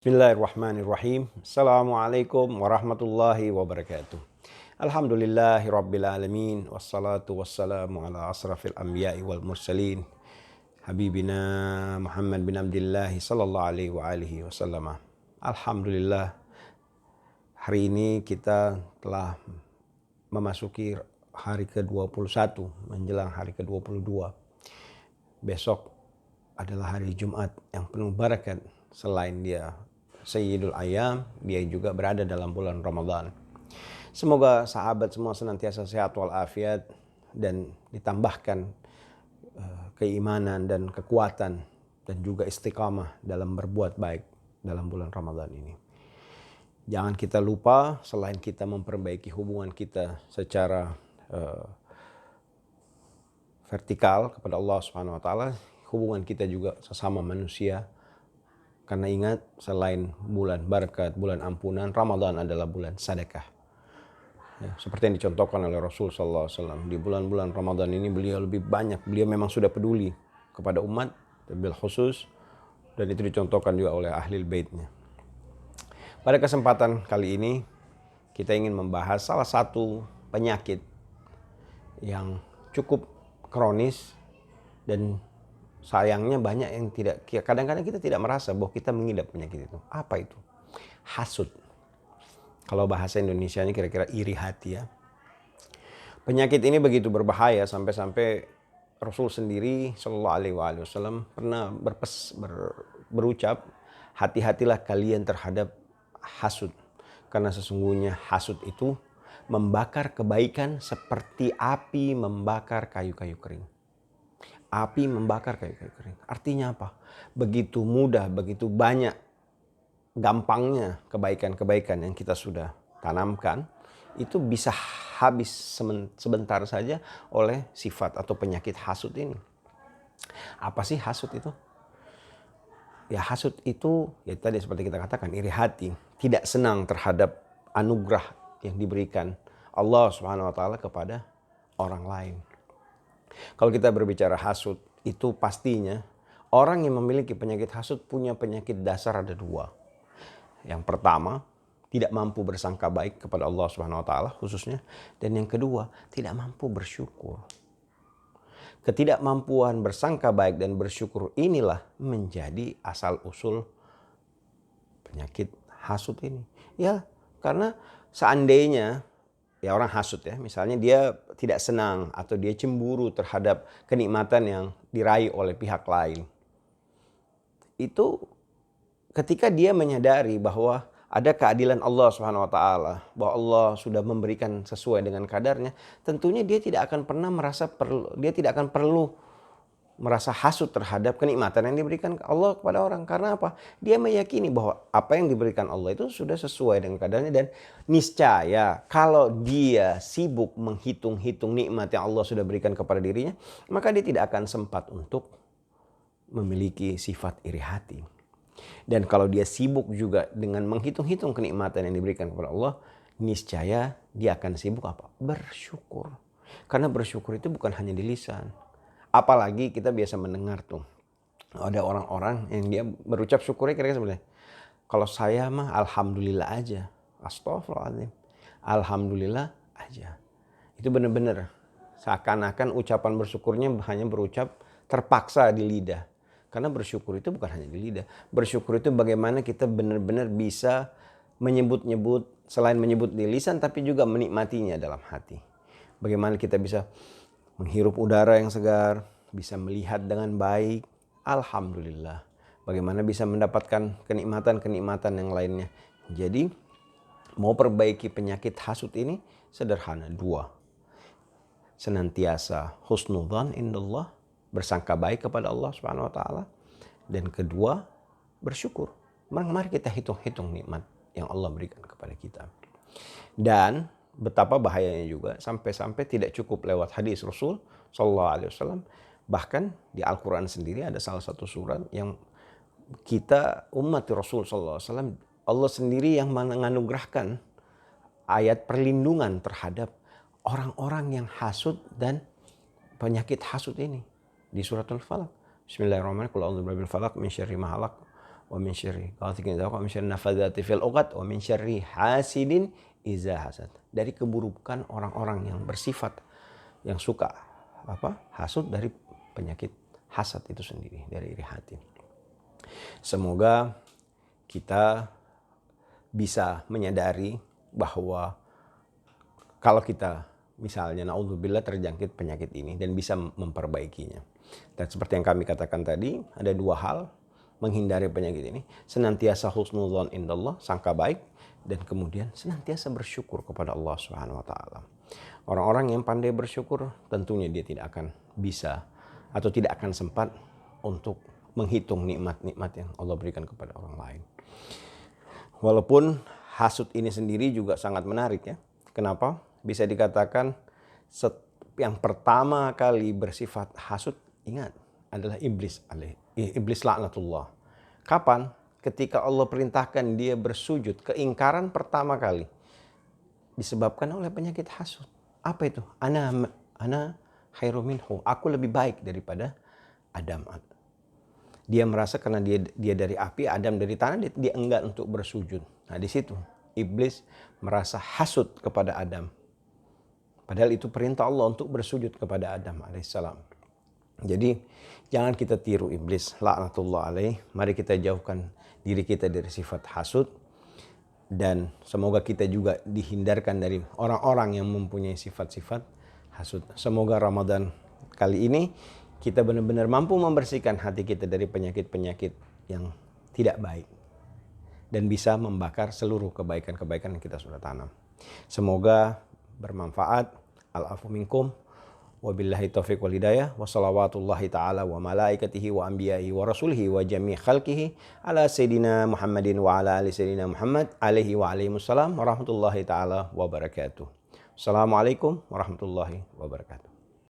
Bismillahirrahmanirrahim. Assalamualaikum warahmatullahi wabarakatuh. Alhamdulillahi rabbil alamin. Wassalatu wassalamu ala asrafil anbiya'i wal mursalin. Habibina Muhammad bin Abdillahi sallallahu alaihi wa alihi wasallam. Alhamdulillah, hari ini kita telah memasuki hari ke-21 menjelang hari ke-22. Besok adalah hari Jumat yang penuh barakat. Selain dia Sayyidul Ayyam, dia juga berada dalam bulan Ramadan. Semoga sahabat semua senantiasa sehat walafiat dan ditambahkan keimanan dan kekuatan dan juga istiqamah dalam berbuat baik dalam bulan Ramadan ini. Jangan kita lupa, selain kita memperbaiki hubungan kita secara vertikal kepada Allah Subhanahu wa taala, hubungan kita juga sesama manusia. Karena ingat, selain bulan barakat, bulan ampunan, Ramadan adalah bulan sedekah. Ya, seperti yang dicontohkan oleh Rasul SAW. Di bulan-bulan Ramadan ini beliau lebih banyak. Beliau memang sudah peduli kepada umat, bil khusus. Dan itu dicontohkan juga oleh ahli baitnya. Pada kesempatan kali ini, kita ingin membahas salah satu penyakit yang cukup kronis dan sayangnya banyak yang tidak, kadang-kadang kita tidak merasa bahwa kita mengidap penyakit itu. Apa itu? Hasud. Kalau bahasa Indonesianya kira-kira iri hati ya. Penyakit ini begitu berbahaya sampai-sampai Rasul sendiri Shallallahu Alaihi Wasallam pernah berucap, hati-hatilah kalian terhadap hasud. Karena sesungguhnya hasud itu membakar kebaikan seperti api membakar kayu-kayu kering. Api membakar kayu-kayu kering. Artinya apa? Begitu mudah, begitu banyak, gampangnya kebaikan-kebaikan yang kita sudah tanamkan, itu bisa habis sebentar saja oleh sifat atau penyakit hasud ini. Apa sih hasud itu? Ya, hasud itu, ya tadi seperti kita katakan, iri hati. Tidak senang terhadap anugerah yang diberikan Allah Subhanahu wa taala kepada orang lain. Kalau kita berbicara hasud, itu pastinya orang yang memiliki penyakit hasud punya penyakit dasar ada dua. Yang pertama, tidak mampu bersangka baik kepada Allah Subhanahu wa taala khususnya, dan yang kedua, tidak mampu bersyukur. Ketidakmampuan bersangka baik dan bersyukur inilah menjadi asal usul penyakit hasud ini. Ya, karena seandainya ya orang hasud ya, misalnya dia tidak senang atau dia cemburu terhadap kenikmatan yang diraih oleh pihak lain. Itu ketika dia menyadari bahwa ada keadilan Allah Subhanahu wa taala, bahwa Allah sudah memberikan sesuai dengan kadarnya, tentunya dia tidak akan perlu merasa hasud terhadap kenikmatan yang diberikan Allah kepada orang. Karena apa? Dia meyakini bahwa apa yang diberikan Allah itu sudah sesuai dengan kadarnya, dan niscaya kalau dia sibuk menghitung-hitung nikmat yang Allah sudah berikan kepada dirinya, maka dia tidak akan sempat untuk memiliki sifat iri hati. Dan kalau dia sibuk juga dengan menghitung-hitung kenikmatan yang diberikan kepada Allah, niscaya dia akan sibuk apa? Bersyukur. Karena bersyukur itu bukan hanya di lisan. Apalagi kita biasa mendengar tuh, ada orang-orang yang dia berucap syukurnya kira-kira sebenarnya, kalau saya mah alhamdulillah aja. Astagfirullahaladzim. Alhamdulillah aja. Itu benar-benar seakan-akan ucapan bersyukurnya hanya berucap terpaksa di lidah. Karena bersyukur itu bukan hanya di lidah. Bersyukur itu bagaimana kita benar-benar bisa menyebut-nyebut, selain menyebut di lisan, tapi juga menikmatinya dalam hati. Bagaimana kita bisa menghirup udara yang segar, bisa melihat dengan baik, alhamdulillah. Bagaimana bisa mendapatkan kenikmatan-kenikmatan yang lainnya. Jadi, mau perbaiki penyakit hasud ini sederhana, dua. Senantiasa husnudzan indallah, bersangka baik kepada Allah Subhanahu wa taala. Dan kedua, bersyukur. Mari kita hitung-hitung nikmat yang Allah berikan kepada kita. Dan betapa bahayanya juga sampai-sampai tidak cukup lewat hadis Rasul Sallallahu Alaihi Wasallam. Bahkan di Al-Quran sendiri ada salah satu surat yang kita umat Rasul Sallallahu Alaihi Wasallam, Allah sendiri yang menganugerahkan ayat perlindungan terhadap orang-orang yang hasud dan penyakit hasud ini. Di surat Al-Falaq. Bismillahirrahmanirrahim. Qul a'udzu birabbil falaq min syarri ma khalaq wa min syarri ghasiqin idza waqab, wa min syarri nafadzati fil 'uqad, wa min syarri hasidin idza hasad. Dari keburukan orang-orang yang bersifat yang suka hasud, dari penyakit hasad itu sendiri, dari iri hati. Semoga kita bisa menyadari bahwa kalau kita misalnya naudzubillah terjangkit penyakit ini dan bisa memperbaikinya. Dan seperti yang kami katakan tadi, ada dua hal menghindari penyakit ini: senantiasa husnudzon indallah, sangka baik, dan kemudian senantiasa bersyukur kepada Allah Subhanahu wa taala. Orang-orang yang pandai bersyukur tentunya dia tidak akan bisa atau tidak akan sempat untuk menghitung nikmat-nikmat yang Allah berikan kepada orang lain. Walaupun hasud ini sendiri juga sangat menarik ya. Kenapa? Bisa dikatakan yang pertama kali bersifat hasud, ingat, adalah iblis laknatullah. Kapan? Ketika Allah perintahkan dia bersujud, keingkaran pertama kali disebabkan oleh penyakit hasud. Apa itu? Ana khairu minhu. Aku lebih baik daripada Adam. Dia merasa karena dia dari api, Adam dari tanah, dia enggan untuk bersujud. Nah, di situ iblis merasa hasud kepada Adam. Padahal itu perintah Allah untuk bersujud kepada Adam alaihissalam. Jadi jangan kita tiru iblis laknatullah alaih. Mari kita jauhkan diri kita dari sifat hasud. Dan semoga kita juga dihindarkan dari orang-orang yang mempunyai sifat-sifat hasud. Semoga Ramadan kali ini kita benar-benar mampu membersihkan hati kita dari penyakit-penyakit yang tidak baik. Dan bisa membakar seluruh kebaikan-kebaikan yang kita sudah tanam. Semoga bermanfaat. Al-afu minkum. Wabillahi taufiq wal hidayah. Wa salawatullahi ta'ala wa malaikatihi wa anbiya'i wa rasulihi wa jami' khalqihi ala sayyidina Muhammadin wa ala ali sayyidina Muhammad alaihi wa alaihimussalam wa rahmatullahi ta'ala wa barakatuh. Assalamualaikum warahmatullahi wabarakatuh.